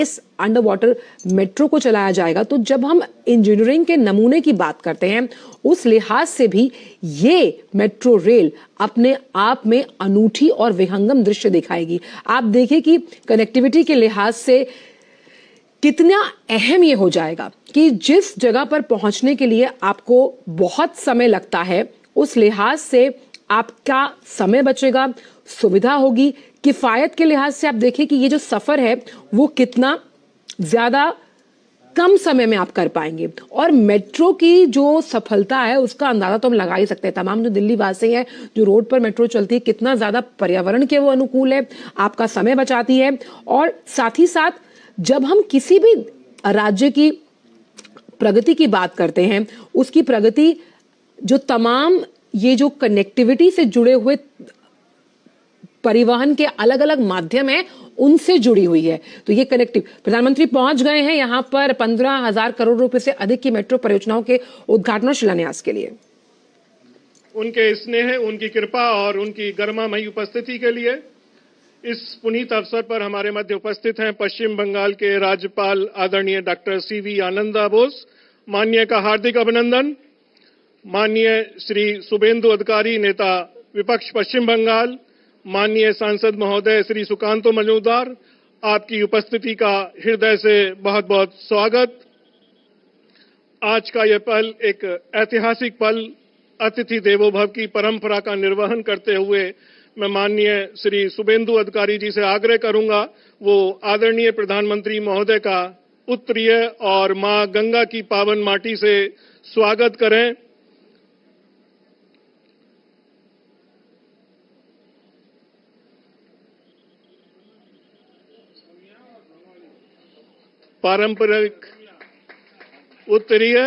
इस under water metro को चलाया जाएगा, तो जब हम इंजीनियरिंग के नमूने की बात करते हैं उस लिहाज से भी ये मेट्रो रेल अपने आप में अनूठी और विहंगम दृश्य दिखाएगी। आप देखिए कि कनेक्टिविटी के लिहाज से कितना अहम ये हो जाएगा कि जिस जगह पर पहुंचने के लिए आपको बहुत समय लगता है, उस लिहाज से आपका समय बचेगा, सुविधा होगी। किफायत के लिहाज से आप देखिए कि ये जो सफर है वो कितना ज्यादा कम समय में आप कर पाएंगे। और मेट्रो की जो सफलता है उसका अंदाजा तो हम लगा ही सकते हैं। तमाम जो दिल्ली वासी हैं, जो रोड पर मेट्रो चलती है, कितना ज्यादा पर्यावरण के वो अनुकूल है, आपका समय बचाती है। और साथ ही साथ जब हम किसी भी राज्य की प्रगति की बात करते हैं, उसकी प्रगति जो तमाम ये जो कनेक्टिविटी से जुड़े हुए परिवहन के अलग अलग माध्यम हैं उनसे जुड़ी हुई है। तो ये कनेक्टिव प्रधानमंत्री पहुंच गए हैं यहां पर 15,000 करोड़ रुपए से अधिक की मेट्रो परियोजनाओं के उद्घाटन और शिलान्यास के लिए। उनके स्नेह, उनकी कृपा और उनकी गरिमामयी उपस्थिति के लिए इस पुनीत अवसर पर हमारे मध्य उपस्थित हैं पश्चिम बंगाल के राज्यपाल आदरणीय डॉक्टर सीवी आनंदा बोस। माननीय का हार्दिक अभिनंदन। माननीय श्री शुभेंदु अधिकारी, नेता विपक्ष पश्चिम बंगाल, माननीय सांसद महोदय श्री सुकांतो मजूमदार, आपकी उपस्थिति का हृदय से बहुत बहुत स्वागत। आज का यह पल एक ऐतिहासिक पल, अतिथि देवो भव की परंपरा का निर्वहन करते हुए मैं माननीय श्री शुभेंदु अधिकारी जी से आग्रह करूंगा वो आदरणीय प्रधानमंत्री महोदय का उत्तरीय और मां गंगा की पावन माटी से स्वागत करें। पारंपरिक उत्तरीय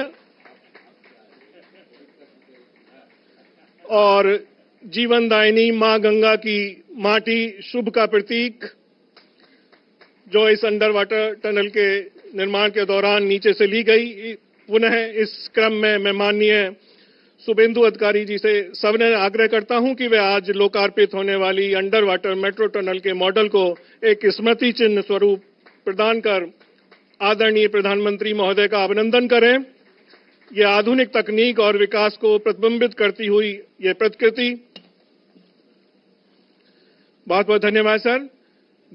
और जीवनदायिनी मां गंगा की माटी शुभ का प्रतीक, जो इस अंडर वाटर टनल के निर्माण के दौरान नीचे से ली गई। पुनः इस क्रम में मैं माननीय शुभेंदु अधिकारी जी से सबने आग्रह करता हूं कि वे आज लोकार्पित होने वाली अंडर वाटर मेट्रो टनल के मॉडल को एक स्मृति चिन्ह स्वरूप प्रदान कर आदरणीय प्रधानमंत्री महोदय का अभिनंदन करें। यह आधुनिक तकनीक और विकास को प्रतिबिंबित करती हुई यह प्रतिकृति। बहुत बहुत धन्यवाद सर।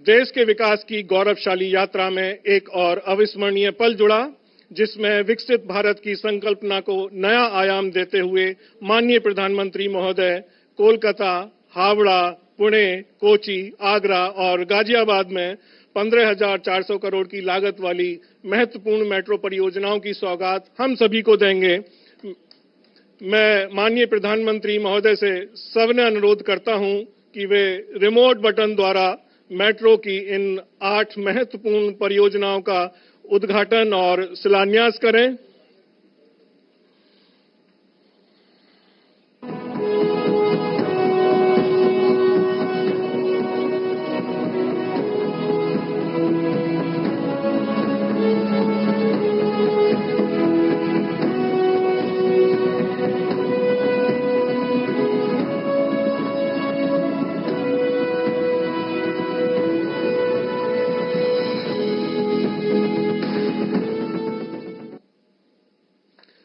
देश के विकास की गौरवशाली यात्रा में एक और अविस्मरणीय पल जुड़ा, जिसमें विकसित भारत की संकल्पना को नया आयाम देते हुए माननीय प्रधानमंत्री महोदय कोलकाता, हावड़ा, पुणे, कोची, आगरा और गाजियाबाद में 15,400 करोड़ की लागत वाली महत्वपूर्ण मेट्रो परियोजनाओं की सौगात हम सभी को देंगे। मैं माननीय प्रधानमंत्री महोदय से सविनय अनुरोध करता हूं कि वे रिमोट बटन द्वारा मेट्रो की इन 8 महत्वपूर्ण परियोजनाओं का उद्घाटन और शिलान्यास करें।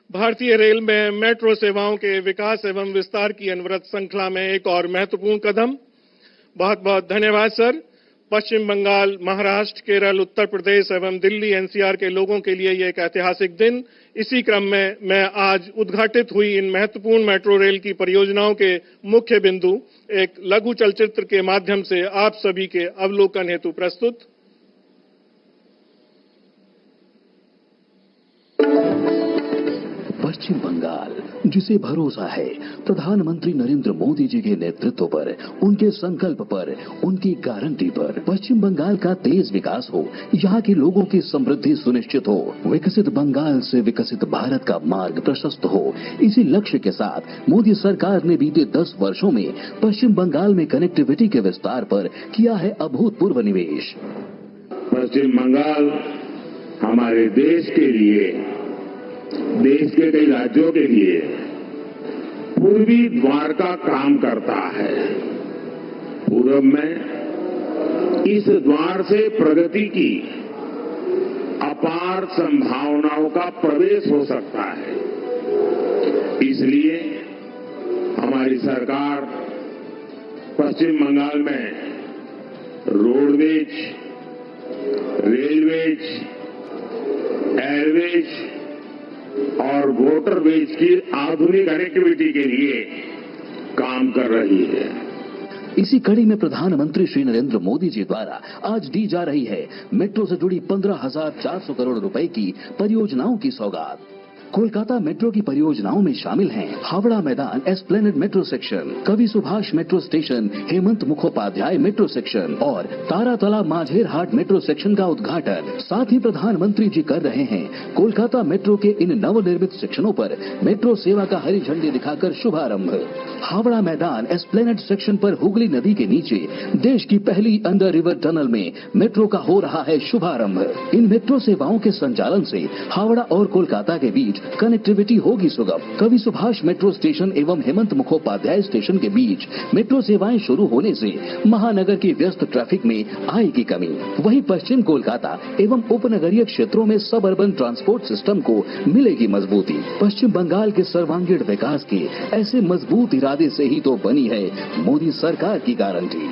भारतीय रेल में मेट्रो सेवाओं के विकास एवं विस्तार की अनवरत श्रृंखला में एक और महत्वपूर्ण कदम। बहुत बहुत धन्यवाद सर। पश्चिम बंगाल, महाराष्ट्र, केरल, उत्तर प्रदेश एवं दिल्ली एनसीआर के लोगों के लिए यह एक ऐतिहासिक दिन। इसी क्रम में मैं आज उद्घाटित हुई इन महत्वपूर्ण मेट्रो रेल की परियोजनाओं के मुख्य बिंदु एक लघु चलचित्र के माध्यम से आप सभी के अवलोकन हेतु प्रस्तुत। पश्चिम बंगाल, जिसे भरोसा है प्रधानमंत्री नरेंद्र मोदी जी के नेतृत्व पर, उनके संकल्प पर, उनकी गारंटी पर। पश्चिम बंगाल का तेज विकास हो, यहाँ के लोगों की समृद्धि सुनिश्चित हो, विकसित बंगाल से विकसित भारत का मार्ग प्रशस्त हो। इसी लक्ष्य के साथ मोदी सरकार ने बीते 10 वर्षों में पश्चिम बंगाल में कनेक्टिविटी के विस्तार पर किया है अभूतपूर्व निवेश। पश्चिम बंगाल हमारे देश के लिए, देश के कई राज्यों के लिए पूर्वी द्वार का काम करता है। पूर्व में इस द्वार से प्रगति की अपार संभावनाओं का प्रवेश हो सकता है। इसलिए हमारी सरकार पश्चिम बंगाल में रोडवेज, रेलवेज, एयरवेज और वाटरवेज की आधुनिक कनेक्टिविटी के लिए काम कर रही है। इसी कड़ी में प्रधानमंत्री श्री नरेंद्र मोदी जी द्वारा आज दी जा रही है मेट्रो से जुड़ी 15,400 करोड़ रुपए की परियोजनाओं की सौगात। कोलकाता मेट्रो की परियोजनाओं में शामिल हैं हावड़ा मैदान एस्प्लेनेड मेट्रो सेक्शन, कवि Subhash metro station, Hemant Mukhopadhyay metro section और तारातला माझेर हाट मेट्रो सेक्शन का उद्घाटन। साथ ही प्रधानमंत्री जी कर रहे हैं कोलकाता मेट्रो के इन नवनिर्मित सेक्शनों पर मेट्रो सेवा का हरी झंडी दिखाकर शुभारंभ। हावड़ा मैदान एस्प्लेनेड सेक्शन पर हुगली नदी के नीचे देश की पहली अंडर रिवर टनल में मेट्रो का हो रहा है शुभारंभ। इन मेट्रो सेवाओं के संचालन से हावड़ा और कोलकाता के बीच कनेक्टिविटी होगी सुगम। कवि सुभाष मेट्रो स्टेशन एवं हेमंत मुखोपाध्याय स्टेशन के बीच मेट्रो सेवाएं शुरू होने से महानगर की व्यस्त ट्रैफिक में आएगी कमी। वहीं पश्चिम कोलकाता एवं उपनगरीय क्षेत्रों में सब अर्बन ट्रांसपोर्ट सिस्टम को मिलेगी मजबूती। पश्चिम बंगाल के सर्वांगीण विकास के ऐसे मजबूत इरादे से ही तो बनी है मोदी सरकार की गारंटी।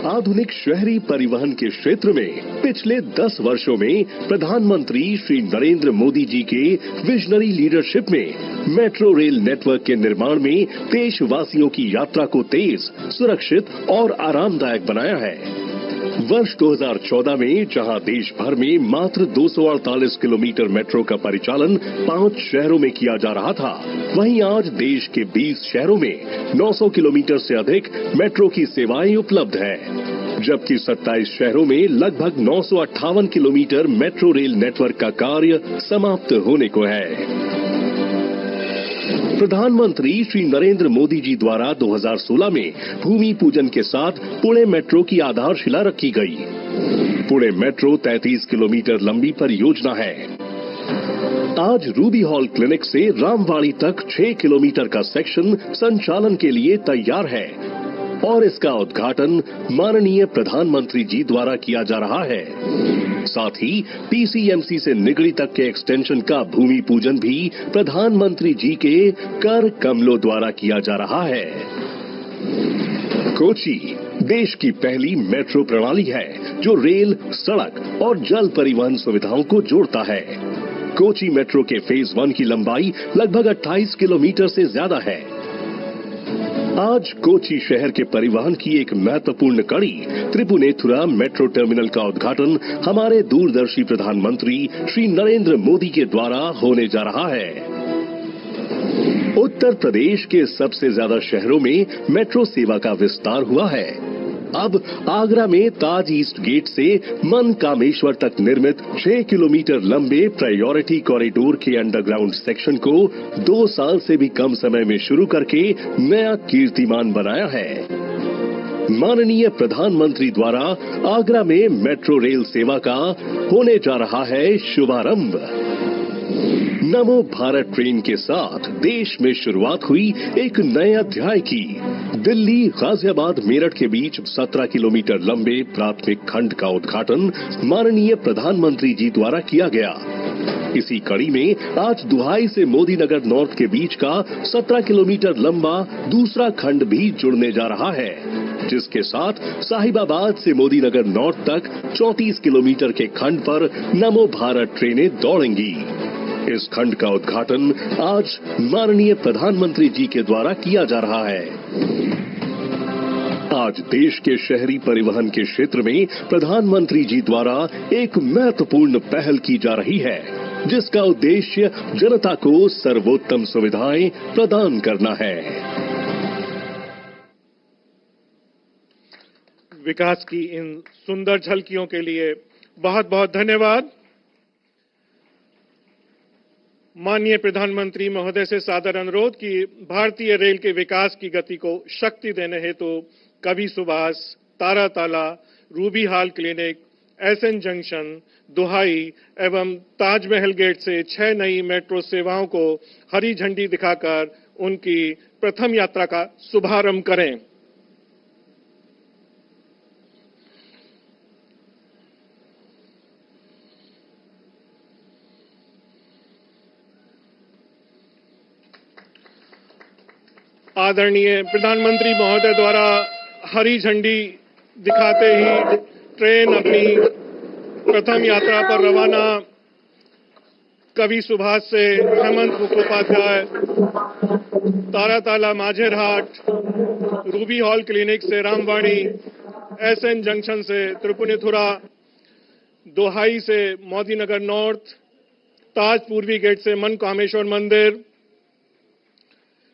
आधुनिक शहरी परिवहन के क्षेत्र में पिछले 10 वर्षों में प्रधानमंत्री श्री नरेंद्र मोदी जी के विजनरी लीडरशिप में मेट्रो रेल नेटवर्क के निर्माण में देशवासियों की यात्रा को तेज, सुरक्षित और आरामदायक बनाया है। वर्ष 2014 में जहां देश भर में मात्र 248 किलोमीटर मेट्रो का परिचालन 5 शहरों में किया जा रहा था, वहीं आज देश के 20 शहरों में 900 किलोमीटर से अधिक मेट्रो की सेवाएं उपलब्ध है, जबकि 27 शहरों में लगभग 958 किलोमीटर मेट्रो रेल नेटवर्क का कार्य समाप्त होने को है। प्रधानमंत्री श्री नरेंद्र मोदी जी द्वारा 2016 में भूमि पूजन के साथ पुणे मेट्रो की आधारशिला रखी गई। पुणे मेट्रो 33 किलोमीटर लंबी परियोजना है। आज रूबी हॉल क्लिनिक से रामवाड़ी तक 6 किलोमीटर का सेक्शन संचालन के लिए तैयार है और इसका उद्घाटन माननीय प्रधानमंत्री जी द्वारा किया जा रहा है। साथ ही पीसीएमसी से निगड़ी तक के एक्सटेंशन का भूमि पूजन भी प्रधानमंत्री जी के कर कमलों द्वारा किया जा रहा है। कोची देश की पहली मेट्रो प्रणाली है जो रेल, सड़क और जल परिवहन सुविधाओं को जोड़ता है। कोची मेट्रो के फेज 1 की लंबाई लगभग 28 किलोमीटर से ज्यादा है। आज कोची शहर के परिवहन की एक महत्वपूर्ण कड़ी त्रिपुनेथुरा मेट्रो टर्मिनल का उद्घाटन हमारे दूरदर्शी प्रधानमंत्री श्री नरेंद्र मोदी के द्वारा होने जा रहा है। उत्तर प्रदेश के सबसे ज्यादा शहरों में मेट्रो सेवा का विस्तार हुआ है। अब आगरा में ताज ईस्ट गेट से मनकामेश्वर तक निर्मित 6 किलोमीटर लंबे प्रायोरिटी कॉरिडोर के अंडरग्राउंड सेक्शन को 2 साल से भी कम समय में शुरू करके नया कीर्तिमान बनाया है। माननीय प्रधानमंत्री द्वारा आगरा में मेट्रो रेल सेवा का होने जा रहा है शुभारंभ। नमो भारत ट्रेन के साथ देश में शुरुआत हुई एक नए अध्याय की। दिल्ली गाजियाबाद मेरठ के बीच 17 किलोमीटर लंबे प्राथमिक खंड का उद्घाटन माननीय प्रधानमंत्री जी द्वारा किया गया। इसी कड़ी में आज दुहाई से मोदी नगर नॉर्थ के बीच का 17 किलोमीटर लंबा दूसरा खंड भी जुड़ने जा रहा है, जिसके साथ साहिबाबाद से मोदी नगर नॉर्थ तक 34 किलोमीटर के खंड पर नमो भारत ट्रेनें दौड़ेंगी। इस खंड का उद्घाटन आज माननीय प्रधानमंत्री जी के द्वारा किया जा रहा है। आज देश के शहरी परिवहन के क्षेत्र में प्रधानमंत्री जी द्वारा एक महत्वपूर्ण पहल की जा रही है, जिसका उद्देश्य जनता को सर्वोत्तम सुविधाएं प्रदान करना है। विकास की इन सुंदर झलकियों के लिए बहुत बहुत धन्यवाद। माननीय प्रधानमंत्री महोदय से सादर अनुरोध कि भारतीय रेल के विकास की गति को शक्ति देने हेतु Kavi Subhash, Taratala, Ruby hall clinic, SN junction, Duhai एवं ताजमहल गेट से 6 नई मेट्रो सेवाओं को हरी झंडी दिखाकर उनकी प्रथम यात्रा का शुभारंभ करें। आदरणीय प्रधानमंत्री महोदय द्वारा हरी झंडी दिखाते ही ट्रेन अपनी प्रथम यात्रा पर रवाना कवि सुभाष से Hemant Mukhopadhyay, Taratala Majerhat, Ruby hall clinic से रामवाणी, एसएन जंक्शन से त्रिपुनिथुरा, दोहाई से मोदीनगर नॉर्थ, ताज पूर्वी गेट से मनकामेश्वर मंदिर,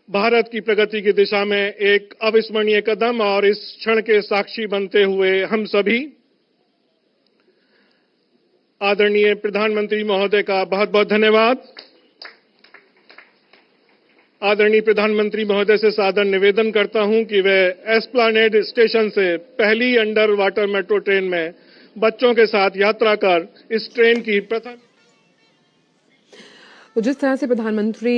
भारत की प्रगति की दिशा में एक अविस्मरणीय कदम और इस क्षण के साक्षी बनते हुए हम सभी आदरणीय प्रधानमंत्री महोदय का बहुत बहुत धन्यवाद। आदरणीय प्रधानमंत्री महोदय से सादर निवेदन करता हूं कि वे एस्प्लानेड स्टेशन से पहली अंडर वाटर मेट्रो ट्रेन में बच्चों के साथ यात्रा कर इस ट्रेन की प्रथम तो जिस तरह से प्रधानमंत्री